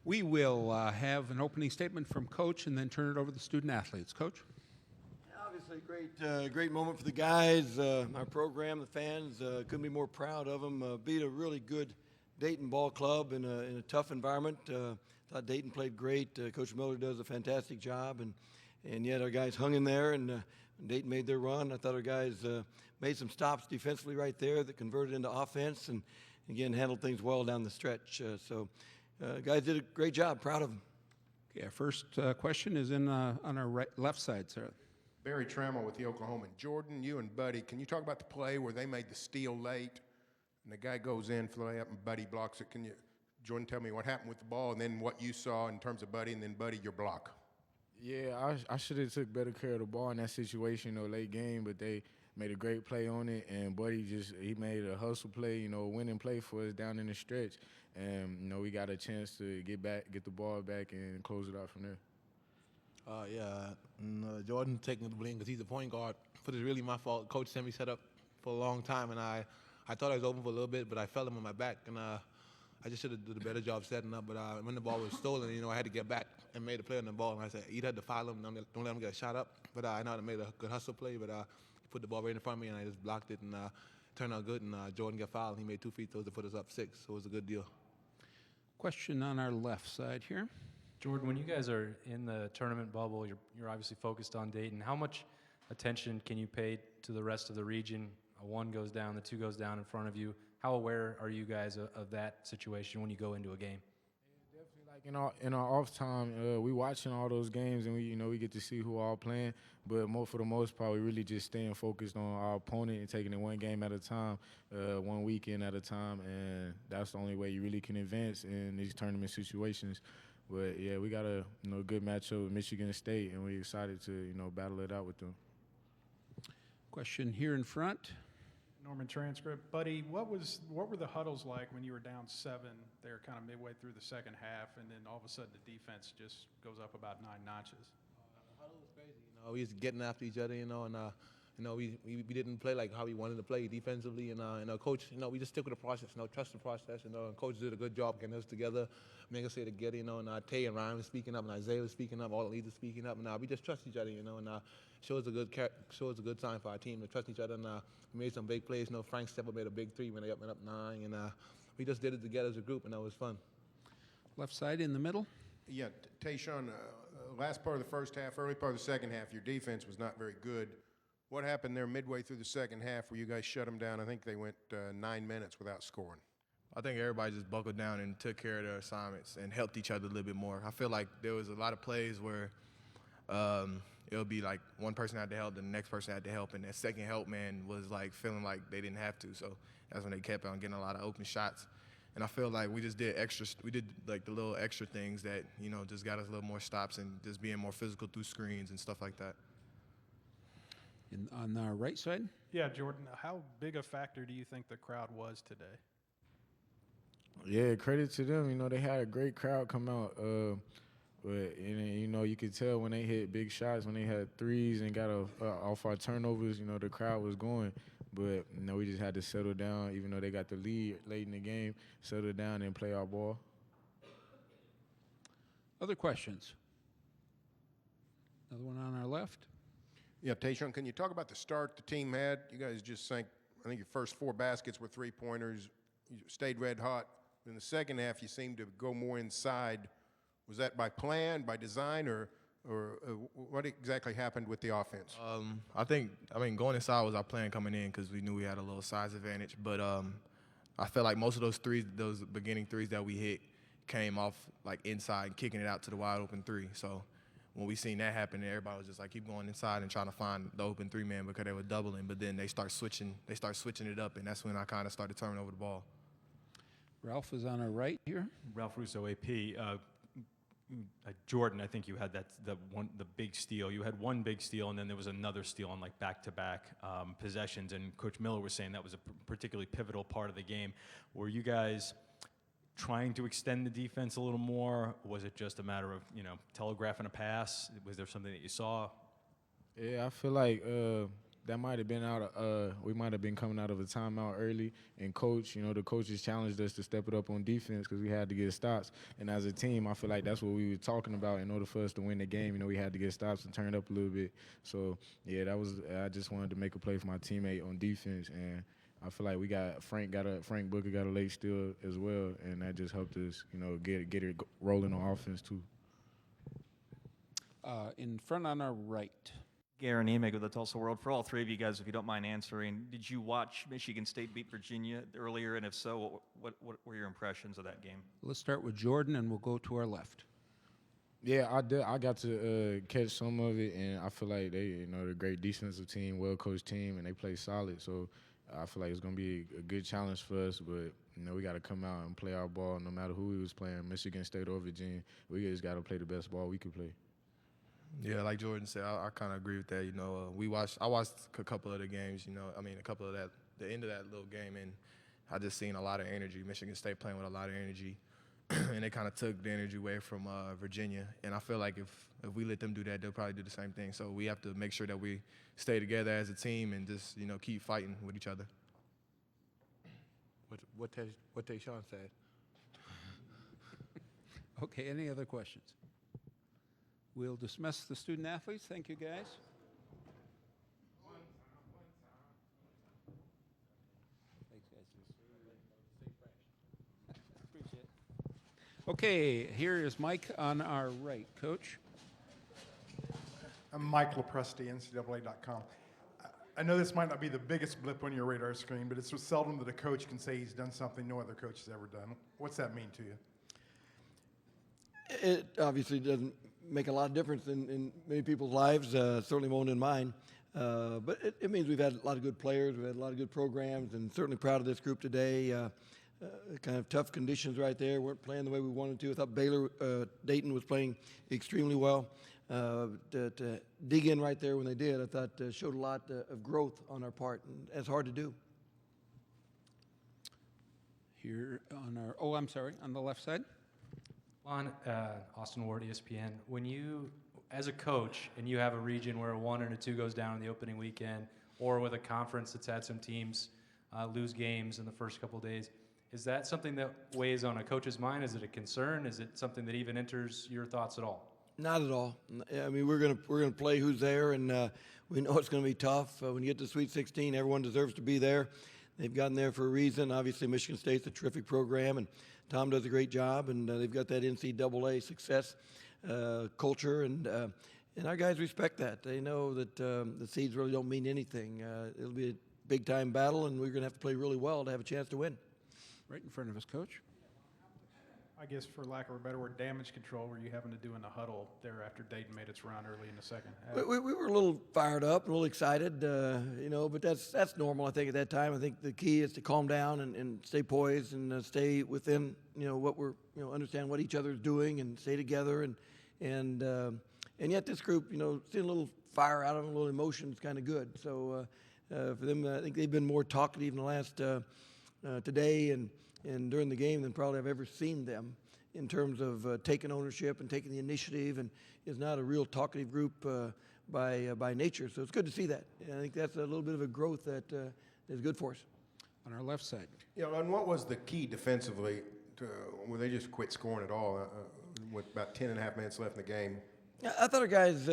We will have an opening statement from Coach and then turn it over to the student athletes. Coach? Obviously, great moment for the guys, our program, the fans. Couldn't be more proud of them. Beat a really good Dayton ball club in a tough environment. Thought Dayton played great. Coach Miller does a fantastic job, and yet our guys hung in there, and Dayton made their run. I thought our guys made some stops defensively right there that converted into offense, and again handled things well down the stretch. Guys did a great job. Proud of them. Okay, our first question is on our left side, sir. Barry Trammell with the Oklahoman. Jordan, you and Buddy, can you talk about the play where they made the steal late and the guy goes in for the layup and Buddy blocks it? Can you, Jordan, tell me what happened with the ball and then what you saw in terms of Buddy, and then Buddy, your block? Yeah, I should have took better care of the ball in that situation, late game, but they made a great play on it, and Buddy he made a hustle play, a winning play for us down in the stretch, and, we got a chance to get the ball back and close it out from there. Jordan taking the blame because he's the point guard, but it's really my fault. Coach sent me set up for a long time, and I thought I was open for a little bit, but I fell him on my back, and I just should have did a better job setting up. But when the ball was stolen, I had to get back and made a play on the ball, and I said, either had to foul him, don't let him get a shot up. But I know I made a good hustle play, but he put the ball right in front of me, and I just blocked it, and turned out good, and Jordan got fouled, and he made 2 free throws to put us up 6, so it was a good deal. Question on our left side here. Jordan, when you guys are in the tournament bubble, you're obviously focused on Dayton. How much attention can you pay to the rest of the region? A 1 goes down, the 2 goes down in front of you. How aware are you guys of that situation when you go into a game? Yeah, definitely. Like in our off time, we watching all those games, and we get to see who all playing. But for the most part, we really just staying focused on our opponent and taking it one game at a time, one weekend at a time, and that's the only way you really can advance in these tournament situations. But yeah, we got a good matchup with Michigan State, and we're excited to battle it out with them. Question here in front. Norman transcript. Buddy, what were the huddles like when you were down 7 there kind of midway through the second half, and then all of a sudden the defense just goes up about 9 notches? The huddle was crazy. We was getting after each other, and we didn't play like how we wanted to play defensively, and coach, we just stick with the process, trust the process, and coach did a good job getting us together, making us together, and Tay and Ryan was speaking up, and Isaiah was speaking up, all the leaders speaking up, and we just trust each other, and shows a good sign for our team to trust each other, and we made some big plays. Frank Stepper made a big 3 when they went up 9, and we just did it together as a group, and that was fun. Left side in the middle. Yeah, Tayshaun, last part of the first half, early part of the second half, your defense was not very good. What happened there midway through the second half where you guys shut them down? I think they went 9 minutes without scoring. I think everybody just buckled down and took care of their assignments and helped each other a little bit more. I feel like there was a lot of plays where it would be like one person had to help, and the next person had to help, and that second help man was like feeling like they didn't have to. So that's when they kept on getting a lot of open shots. And I feel like we did like the little extra things that, just got us a little more stops and just being more physical through screens and stuff like that. On our right side? Yeah, Jordan, how big a factor do you think the crowd was today? Yeah, credit to them. They had a great crowd come out. But you could tell when they hit big shots, when they had threes and got off our turnovers, the crowd was going. But we just had to settle down, even though they got the lead late in the game, settle down and play our ball. Other questions? Another one on our left. Yeah, Tayshaun, can you talk about the start the team had? You guys just sank, I think your first 4 baskets were 3-pointers. You stayed red hot. In the second half, you seemed to go more inside. Was that by plan, by design, or what exactly happened with the offense? Going inside was our plan coming in because we knew we had a little size advantage. But I felt like most of those beginning threes that we hit came off like inside, kicking it out to the wide open 3. So when we seen that happen, everybody was just like keep going inside and trying to find the open 3-man because they were doubling. But then they start switching it up, and that's when I kind of started turning over the ball. Ralph is on our right here. Ralph Russo, AP. Jordan, I think you had the big steal. You had one big steal, and then there was another steal on like back-to-back possessions. And Coach Miller was saying that was a particularly pivotal part of the game. Were you guys trying to extend the defense a little more? Was it just a matter of telegraphing a pass? Was there something that you saw? Yeah, I feel like that might have been we might have been coming out of a timeout early, and the coaches challenged us to step it up on defense because we had to get stops. And as a team, I feel like that's what we were talking about. In order for us to win the game, we had to get stops and turn it up a little bit. So yeah, I just wanted to make a play for my teammate on defense, and I feel like Frank Booker got a late steal as well, and that just helped us, get it rolling on offense too. In front on our right. Garen Emig with the Tulsa World. For all three of you guys, if you don't mind answering, did you watch Michigan State beat Virginia earlier? And if so, what were your impressions of that game? Let's start with Jordan, and we'll go to our left. Yeah, I did. I got to catch some of it, and I feel like they're a great defensive team, well-coached team, and they play solid. So I feel like it's going to be a good challenge for us, but we got to come out and play our ball no matter who we was playing, Michigan State or Virginia. We just got to play the best ball we can play. Yeah, like Jordan said, I kind of agree with that. I watched a couple of the games. A couple of the end of that little game, and I just seen a lot of energy. Michigan State playing with a lot of energy, and they kind of took the energy away from Virginia. And I feel like if we let them do that, they'll probably do the same thing. So we have to make sure that we stay together as a team and just keep fighting with each other. What Tayshaun said. Okay, any other questions? We'll dismiss the student athletes. Thank you, guys. Thanks, guys. Appreciate it. Okay, here is Mike on our right. Coach? I'm Mike LaPresti, NCAA.com. I know this might not be the biggest blip on your radar screen, but it's so seldom that a coach can say he's done something no other coach has ever done. What's that mean to you? It obviously doesn't make a lot of difference in many people's lives, certainly won't in mine. But it means we've had a lot of good players, we've had a lot of good programs, and certainly proud of this group today. Kind of tough conditions right there, weren't playing the way we wanted to. I thought Dayton was playing extremely well. To dig in right there when they did, I thought showed a lot of growth on our part, and that's hard to do. Here on on the left side. Lon, Austin Ward, ESPN. When you, as a coach, and you have a region where a 1 and a 2 goes down in the opening weekend, or with a conference that's had some teams lose games in the first couple of days, is that something that weighs on a coach's mind? Is it a concern? Is it something that even enters your thoughts at all? Not at all. I mean, we're gonna play who's there, and we know it's gonna be tough. When you get to Sweet 16, everyone deserves to be there. They've gotten there for a reason. Obviously, Michigan State's a terrific program, and Tom does a great job, and they've got that NCAA success culture, and our guys respect that. They know that the seeds really don't mean anything. It'll be a big-time battle, and we're going to have to play really well to have a chance to win. Right in front of us, Coach. I guess, for lack of a better word, damage control were you having to do in the huddle there after Dayton made its run early in the second half? We were a little fired up, a little excited, but that's normal, I think, at that time. I think the key is to calm down and stay poised and stay within, what we're, understand what each other is doing and stay together. And yet this group, seeing a little fire out of them, a little emotion is kind of good. So for them, I think they've been more talkative in the last today and during the game than probably I've ever seen them in terms of taking ownership and taking the initiative, and is not a real talkative group by nature. So it's good to see that. And I think that's a little bit of a growth that is good for us. On our left side. And what was the key defensively where they just quit scoring at all with about 10 and a half minutes left in the game? I thought our guys,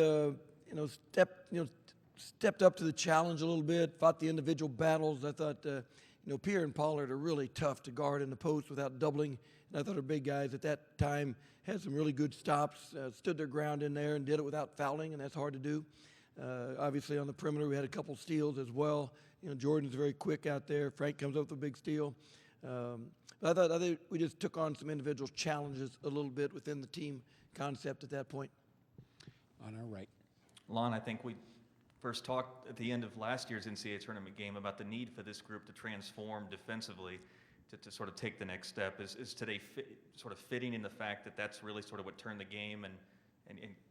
stepped up to the challenge a little bit, fought the individual battles. I thought, Pierre and Pollard are really tough to guard in the post without doubling. And I thought our big guys at that time had some really good stops, stood their ground in there and did it without fouling, and that's hard to do. Obviously on the perimeter we had a couple steals as well. Jordan's very quick out there. Frank comes up with a big steal. But I think we just took on some individual challenges a little bit within the team concept at that point. On our right. Lon, I think we first talked at the end of last year's NCAA tournament game about the need for this group to transform defensively to sort of take the next step. Is today sort of fitting in the fact that that's really sort of what turned the game and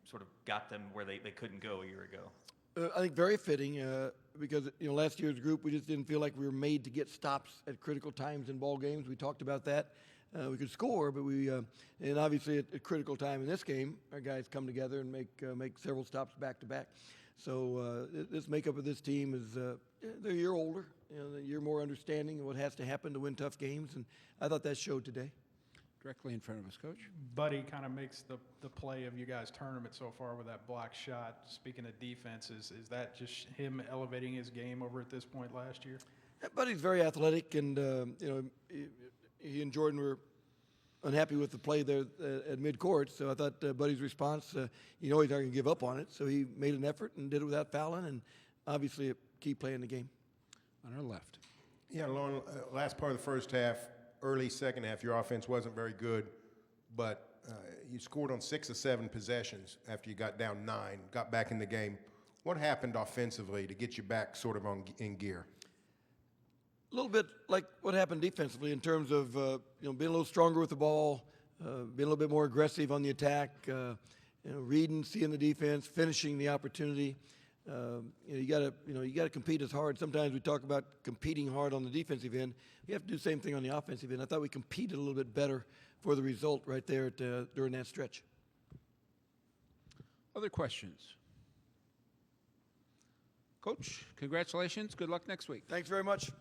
sort of got them where they couldn't go a year ago? I think very fitting because last year's group, we just didn't feel like we were made to get stops at critical times in ball games. We talked about that. we could score, but we and obviously at a critical time in this game, our guys come together and make several stops back to back. So this makeup of this team is they're a year older, a year more understanding of what has to happen to win tough games, and I thought that showed today. Directly in front of us, Coach. Buddy kind of makes the play of you guys' tournament so far with that block shot. Speaking of defenses, is that just him elevating his game over at this point last year? Yeah, Buddy's very athletic, and he and Jordan were unhappy with the play there at midcourt. So I thought Buddy's response, he's not going to give up on it. So he made an effort and did it without fouling, and obviously a key play in the game. On our left. Yeah, Lauren, last part of the first half, early second half, your offense wasn't very good, but you scored on 6 or 7 possessions after you got down 9, got back in the game. What happened offensively to get you back sort of in gear? A little bit like what happened defensively in terms of being a little stronger with the ball, being a little bit more aggressive on the attack, reading, seeing the defense, finishing the opportunity. You got to compete as hard. Sometimes we talk about competing hard on the defensive end. We have to do the same thing on the offensive end. I thought we competed a little bit better for the result right there during that stretch. Other questions? Coach, congratulations. Good luck next week. Thanks very much.